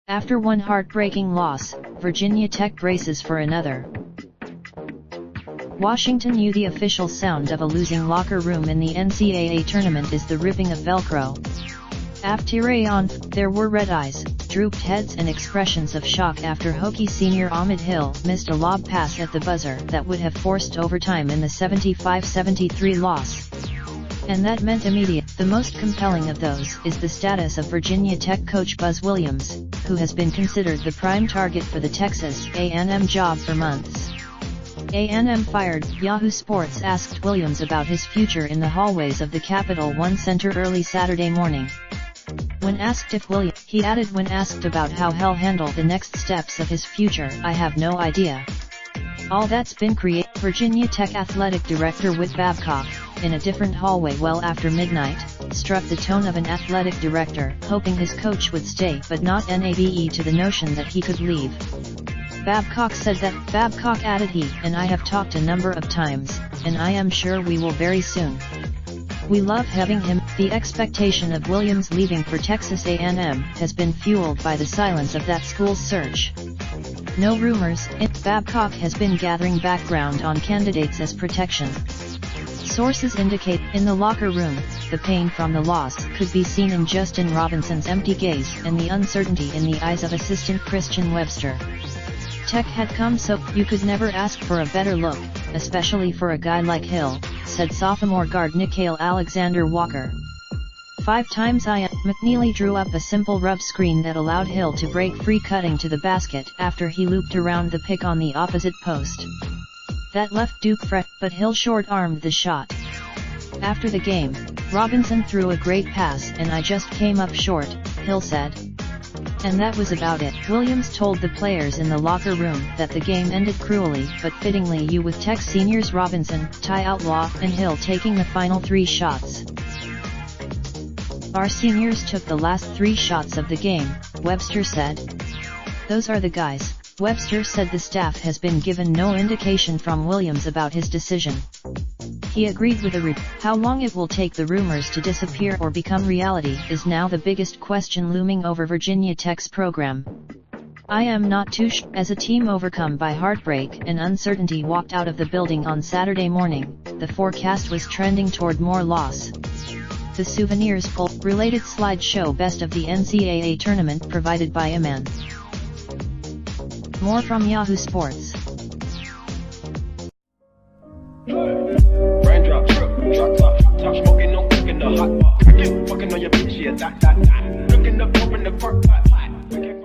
After one heartbreaking loss, Virginia Tech braces for another. Washington knew the official sound of a losing locker room in the NCAA tournament is the ripping of Velcro. After on, there were red eyes, drooped heads and expressions of shock after Hokie senior Ahmed Hill missed a lob pass at the buzzer that would have forced overtime in the 75-73 loss. And that meant immediate. The most compelling of those is the status of Virginia Tech coach Buzz Williams, who has been considered the prime target for the Texas A&M job for months. A&M fired. Yahoo Sports asked Williams about his future in the hallways of the Capital One Center early Saturday morning. When asked if he added when asked about how he'll handle the next steps of his future, "I have no idea. All that's been created." Virginia Tech athletic director Whit Babcock, in a different hallway well after midnight, struck the tone of an athletic director hoping his coach would stay but not nave to the notion that he could leave. Babcock said that. Babcock added, "He and I have talked a number of times, and I am sure we will very soon. We love having him." The expectation of Williams leaving for Texas A&M has been fueled by the silence of that school's search. No rumors. Babcock has been gathering background on candidates as protection. Sources indicate, in the locker room, the pain from the loss could be seen in Justin Robinson's empty gaze and the uncertainty in the eyes of assistant Christian Webster. Tech had come so, you could never ask for a better look, especially for a guy like Hill, said sophomore guard Nickeil Alexander-Walker. 5 times McNeely drew up a simple rub screen that allowed Hill to break free cutting to the basket after he looped around the pick on the opposite post. That left Duke fresh, but Hill short-armed the shot. After the game, "Robinson threw a great pass and I just came up short," Hill said. And that was about it. Williams told the players in the locker room that the game ended cruelly but fittingly, with Tech seniors Robinson, Ty Outlaw, and Hill taking the final 3 shots. "Our seniors took the last 3 shots of the game," Webster said. "Those are the guys." Webster said the staff has been given no indication from Williams about his decision. He agreed with how long it will take the rumors to disappear or become reality is now the biggest question looming over Virginia Tech's program. "I am not too sure." As a team overcome by heartbreak and uncertainty walked out of the building on Saturday morning, the forecast was trending toward more loss. The Souvenirs Bowl-related slideshow Best of the NCAA Tournament provided by Iman. More from Yahoo Sports. Raindrop, drop top smoking, no cooking the hot pot. Fucking on your bitch, yeah, that. Looking up, open the park, pot.